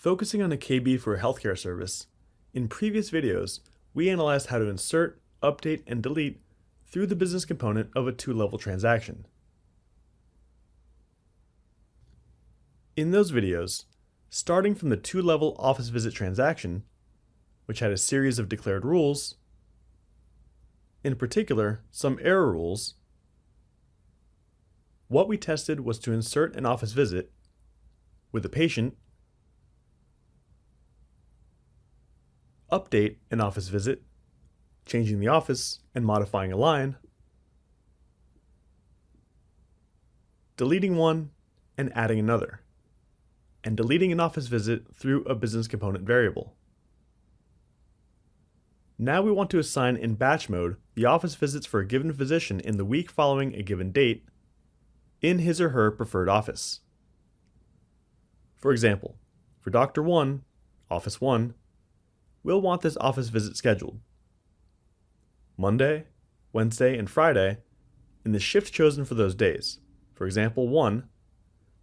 Focusing on a KB for a healthcare service, in previous videos, we analyzed how to insert, update, and delete through the business component of a two-level transaction. In those videos, starting from the two-level office visit transaction, which had a series of declared rules, in particular, some error rules, what we tested was to insert an office visit with a patient, update an office visit, changing the office and modifying a line, deleting one and adding another, and deleting an office visit through a business component variable. Now we want to assign in batch mode the office visits for a given physician in the week following a given date in his or her preferred office. For example, for Dr. 1, Office 1, we'll want this office visit scheduled Monday, Wednesday, and Friday in the shift chosen for those days. For example, 1,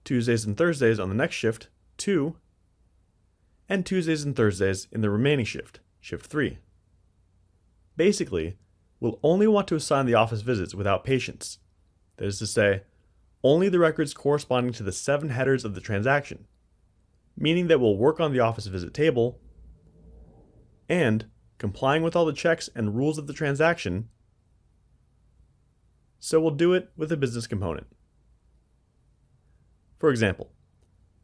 Tuesdays and Thursdays on the next shift, 2, and Tuesdays and Thursdays in the remaining shift, shift 3. Basically, we'll only want to assign the office visits without patients. That is to say, only the records corresponding to the 7 headers of the transaction, meaning that we'll work on the office visit table and complying with all the checks and rules of the transaction, so we'll do it with a business component. For example,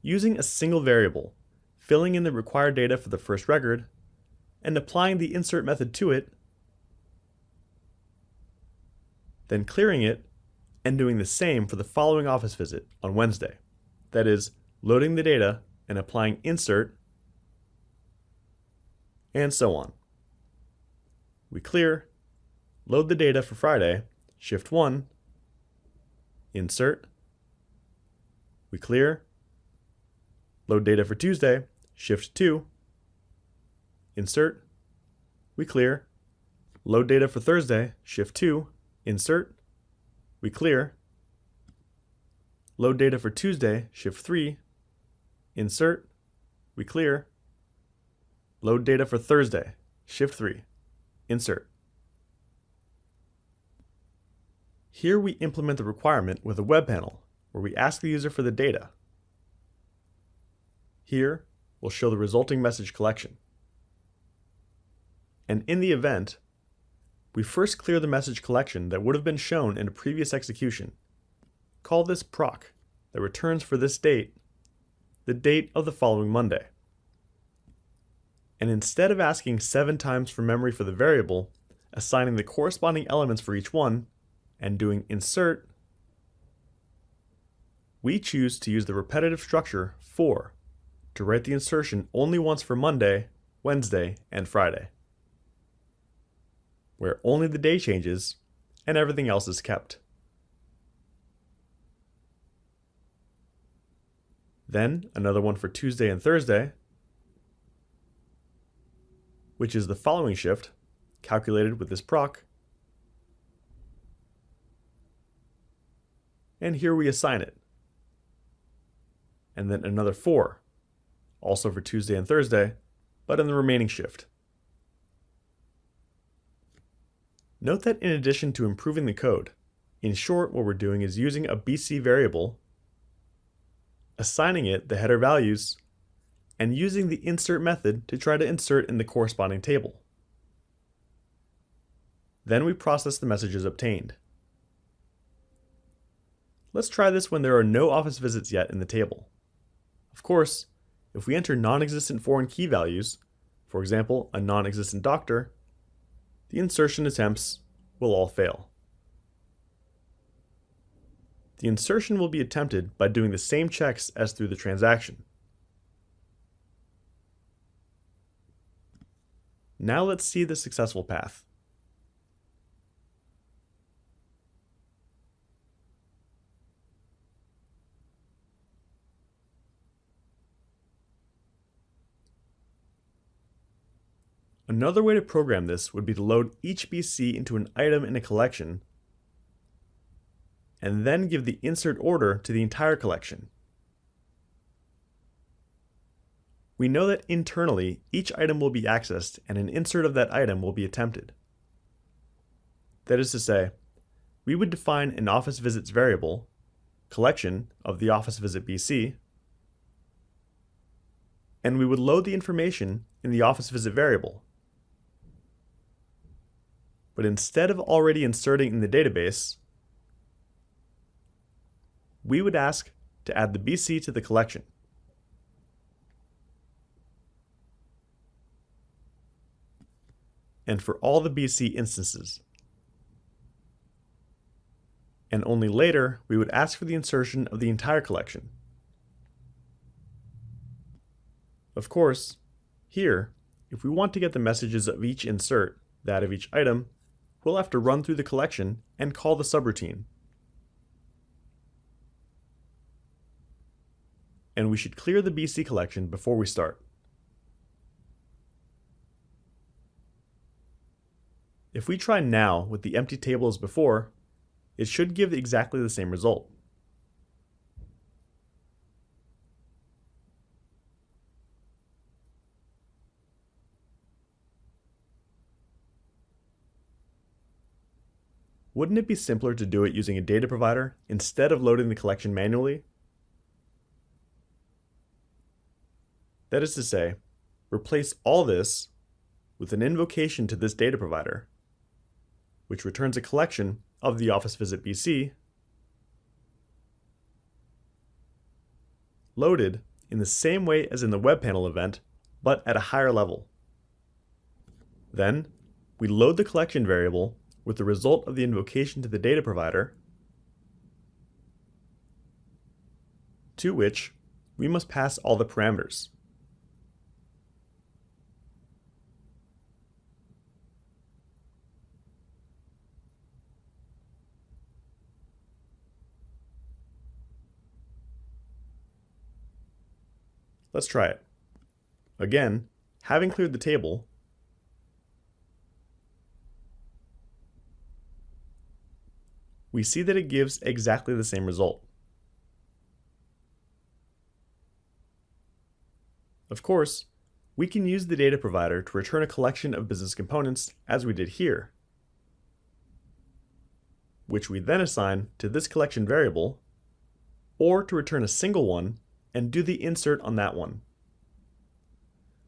using a single variable, filling in the required data for the first record, and applying the insert method to it, then clearing it and doing the same for the following office visit on Wednesday. That is, loading the data and applying insert, and so on. We clear, load the data for Friday, shift 1, insert, we clear, load data for Tuesday, shift 2, insert, we clear, load data for Thursday, shift 2, insert, we clear, load data for Tuesday, shift 3, insert, we clear, load data for Thursday, shift 3, insert. Here we implement the requirement with a web panel where we ask the user for the data. Here, we'll show the resulting message collection. And in the event, we first clear the message collection that would have been shown in a previous execution. Call this proc that returns for this date the date of the following Monday. And instead of asking 7 times for memory for the variable, assigning the corresponding elements for each one, and doing insert, we choose to use the repetitive structure for to write the insertion only once for Monday, Wednesday, and Friday, where only the day changes and everything else is kept. Then another one for Tuesday and Thursday, which is the following shift, calculated with this proc. And here we assign it. And then another 4, also for Tuesday and Thursday, but in the remaining shift. Note that in addition to improving the code, in short, what we're doing is using a BC variable, assigning it the header values, and using the insert method to try to insert in the corresponding table. Then we process the messages obtained. Let's try this when there are no office visits yet in the table. Of course, if we enter non-existent foreign key values, for example, a non-existent doctor, the insertion attempts will all fail. The insertion will be attempted by doing the same checks as through the transaction. Now let's see the successful path. Another way to program this would be to load each BC into an item in a collection, and then give the insert order to the entire collection. we know that internally each item will be accessed and an insert of that item will be attempted. That is to say, we would define an office visits variable, collection of the office visit BC, and we would load the information in the office visit variable. But instead of already inserting in the database, we would ask to add the BC to the collection. And for all the BC instances. And only later we would ask for the insertion of the entire collection. Of course, here, if we want to get the messages of each insert, that of each item, we'll have to run through the collection and call the subroutine. And we should clear the BC collection before we start. If we try now with the empty table as before, it should give exactly the same result. Wouldn't it be simpler to do it using a data provider instead of loading the collection manually? That is to say, replace all this with an invocation to this data provider, which returns a collection of the office visit BC, loaded in the same way as in the web panel event, but at a higher level. Then, we load the collection variable with the result of the invocation to the data provider, to which we must pass all the parameters. Let's try it. Again, having cleared the table, we see that it gives exactly the same result. Of course, we can use the data provider to return a collection of business components as we did here, which we then assign to this collection variable, or to return a single one and do the insert on that one.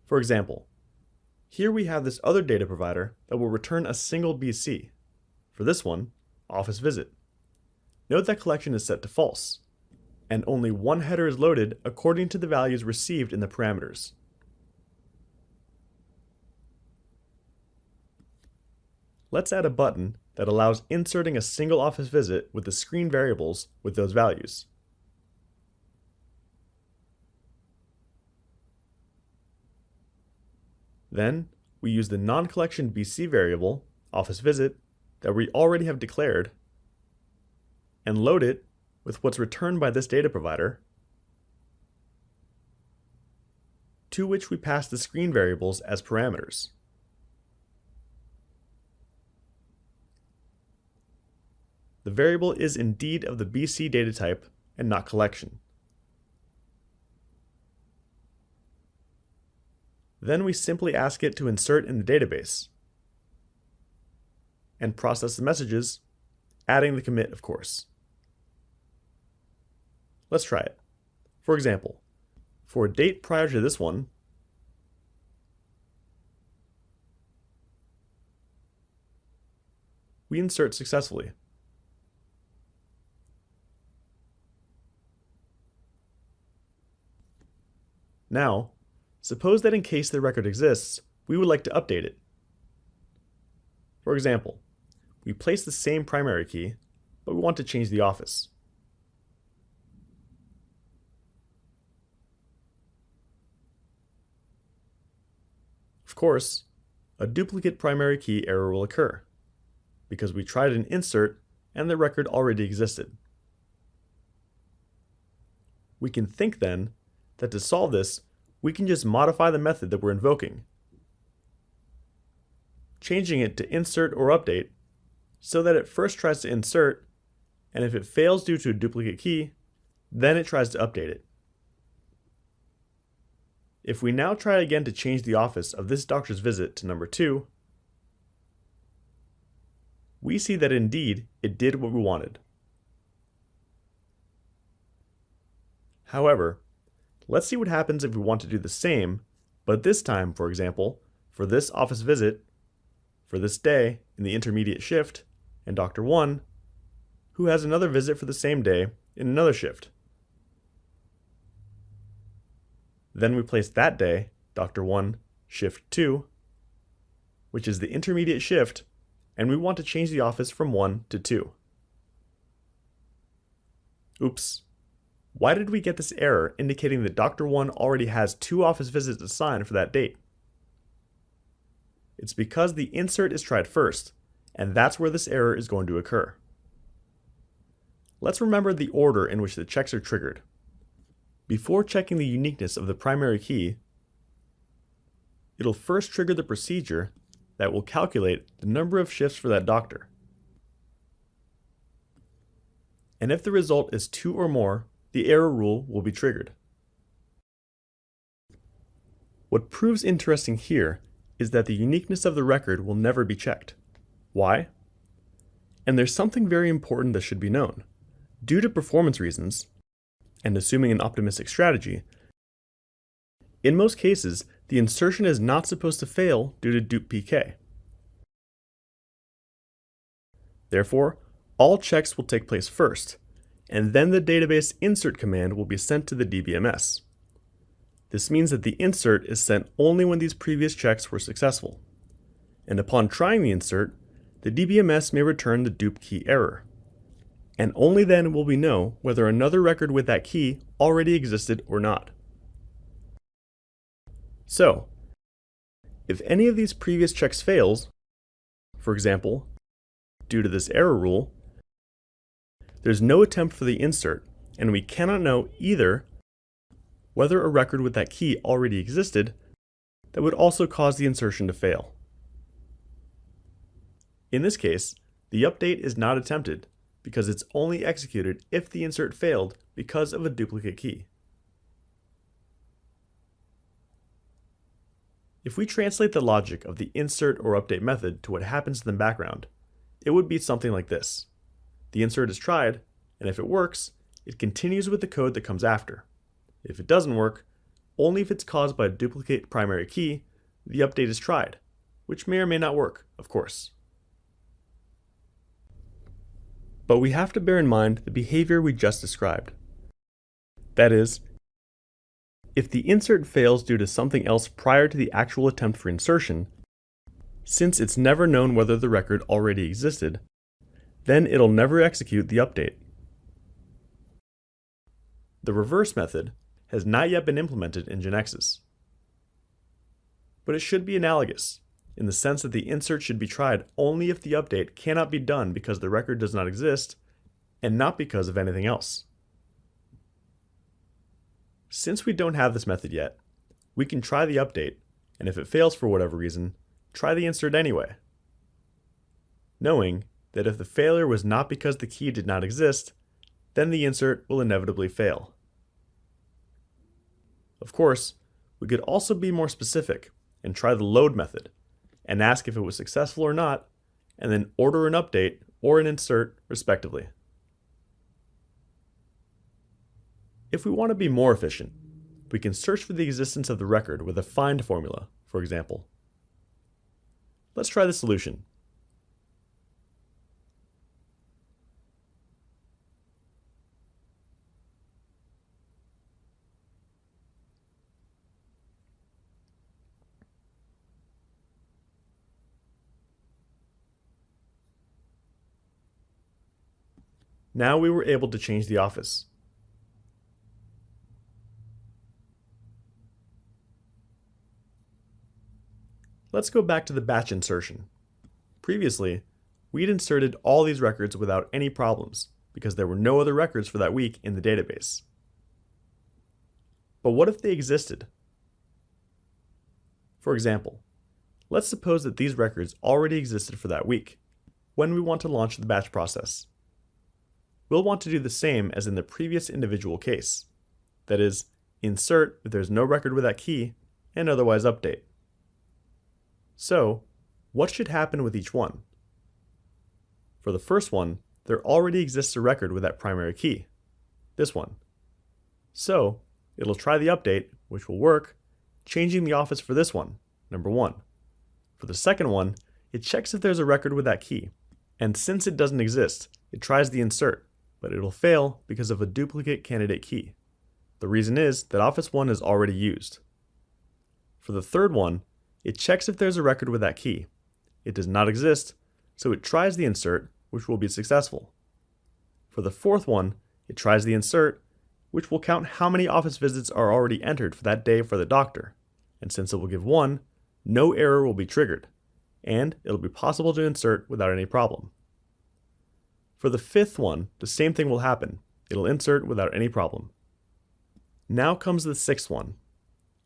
For example, here we have this other data provider that will return a single BC. For this one, office visit. Note that collection is set to false, and only one header is loaded according to the values received in the parameters. Let's add a button that allows inserting a single office visit with the screen variables with those values. Then, we use the non-collection BC variable, office visit, that we already have declared, and load it with what's returned by this data provider, to which we pass the screen variables as parameters. The variable is indeed of the BC data type and not collection. Then we simply ask it to insert in the database and process the messages, adding the commit, of course. Let's try it. For example, for a date prior to this one, we insert successfully. Now, suppose that in case the record exists, we would like to update it. For example, we place the same primary key, but we want to change the office. Of course, a duplicate primary key error will occur, because we tried an insert and the record already existed. We can think then that to solve this, we can just modify the method that we're invoking, changing it to insert or update so that it first tries to insert, and if it fails due to a duplicate key, then it tries to update it. If we now try again to change the office of this doctor's visit to number 2, we see that indeed it did what we wanted. However, let's see what happens if we want to do the same, but this time, for example, for this office visit, for this day in the intermediate shift, and Dr. 1, who has another visit for the same day in another shift. Then we place that day, Dr. 1, shift 2, which is the intermediate shift, and we want to change the office from 1 to 2. Oops. Why did we get this error indicating that Dr. 1 already has 2 office visits assigned for that date? It's because the insert is tried first, and that's where this error is going to occur. Let's remember the order in which the checks are triggered. Before checking the uniqueness of the primary key, it'll first trigger the procedure that will calculate the number of shifts for that doctor. And if the result is 2 or more, the error rule will be triggered. What proves interesting here is that the uniqueness of the record will never be checked. Why? And there's something very important that should be known. Due to performance reasons, and assuming an optimistic strategy, in most cases, the insertion is not supposed to fail due to dupe PK. Therefore, all checks will take place first, and then the database insert command will be sent to the DBMS. This means that the insert is sent only when these previous checks were successful. And upon trying the insert, the DBMS may return the dupe key error. And only then will we know whether another record with that key already existed or not. So, if any of these previous checks fails, for example, due to this error rule, there's no attempt for the insert, and we cannot know either whether a record with that key already existed that would also cause the insertion to fail. In this case, the update is not attempted because it's only executed if the insert failed because of a duplicate key. If we translate the logic of the insert or update method to what happens in the background, it would be something like this. The insert is tried, and if it works, it continues with the code that comes after. If it doesn't work, only if it's caused by a duplicate primary key, the update is tried, which may or may not work, of course. But we have to bear in mind the behavior we just described. That is, if the insert fails due to something else prior to the actual attempt for insertion, since it's never known whether the record already existed, then it'll never execute the update. The reverse method has not yet been implemented in GeneXus. But it should be analogous, in the sense that the insert should be tried only if the update cannot be done because the record does not exist, and not because of anything else. Since we don't have this method yet, we can try the update, and if it fails for whatever reason, try the insert anyway, knowing that if the failure was not because the key did not exist, then the insert will inevitably fail. Of course, we could also be more specific and try the load method, and ask if it was successful or not, and then order an update or an insert respectively. If we want to be more efficient, we can search for the existence of the record with a find formula, for example. Let's try the solution. Now we were able to change the office. Let's go back to the batch insertion. Previously, we'd inserted all these records without any problems because there were no other records for that week in the database. But what if they existed? For example, let's suppose that these records already existed for that week when we want to launch the batch process. We'll want to do the same as in the previous individual case. That is, insert if there's no record with that key, and otherwise update. So, what should happen with each one? For the first one, there already exists a record with that primary key, this one. So, it'll try the update, which will work, changing the office for this one, number 1. For the second one, it checks if there's a record with that key, and since it doesn't exist, it tries the insert, but it'll fail because of a duplicate candidate key. The reason is that office 1 is already used. For the third one, it checks if there's a record with that key. It does not exist, so it tries the insert, which will be successful. For the fourth one, it tries the insert, which will count how many office visits are already entered for that day for the doctor, and since it will give 1, no error will be triggered, and it'll be possible to insert without any problem. For the fifth one, the same thing will happen. It'll insert without any problem. Now comes the sixth one,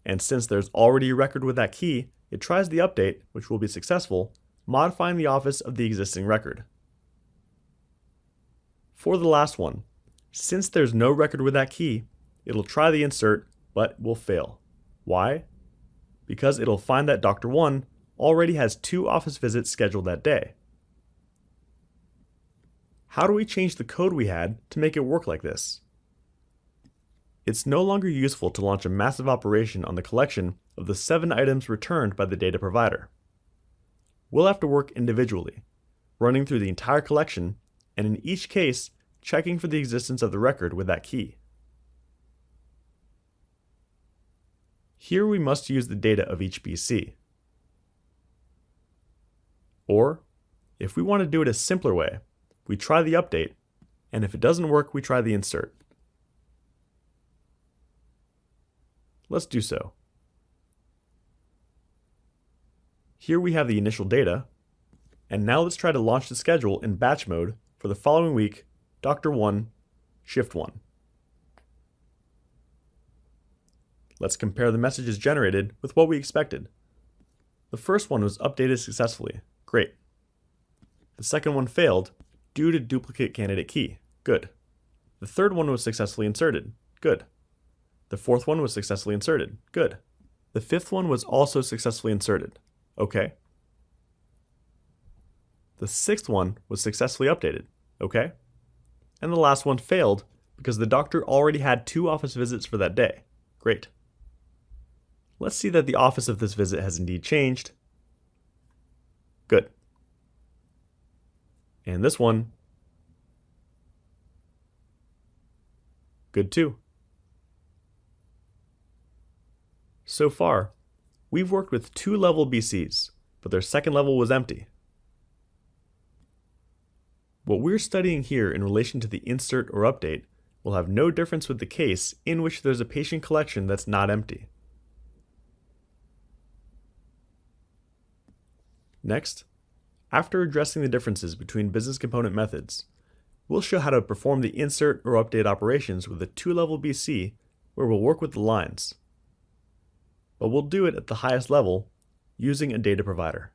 and since there's already a record with that key, it tries the update, which will be successful, modifying the office of the existing record. For the last one, since there's no record with that key, it'll try the insert, but will fail. Why? Because it'll find that Dr. 1 already has 2 office visits scheduled that day. How do we change the code we had to make it work like this? It's no longer useful to launch a massive operation on the collection of the 7 items returned by the data provider. We'll have to work individually, running through the entire collection, and in each case, checking for the existence of the record with that key. Here we must use the data of each BC. Or, if we want to do it a simpler way, we try the update, and if it doesn't work, we try the insert. Let's do so. Here we have the initial data, and now let's try to launch the schedule in batch mode for the following week, Dr. 1, Shift 1. Let's compare the messages generated with what we expected. The first one was updated successfully. Great. The second one failed due to duplicate candidate key. Good. The third one was successfully inserted. Good. The fourth one was successfully inserted. Good. The fifth one was also successfully inserted. Okay. The sixth one was successfully updated. Okay. And the last one failed because the doctor already had 2 office visits for that day. Great. Let's see that the office of this visit has indeed changed. Good. And this one, good too. So far, we've worked with 2 level BCs, but their second level was empty. What we're studying here in relation to the insert or update will have no difference with the case in which there's a patient collection that's not empty. Next, after addressing the differences between business component methods, we'll show how to perform the insert or update operations with a 2-level BC where we'll work with the lines. But we'll do it at the highest level using a data provider.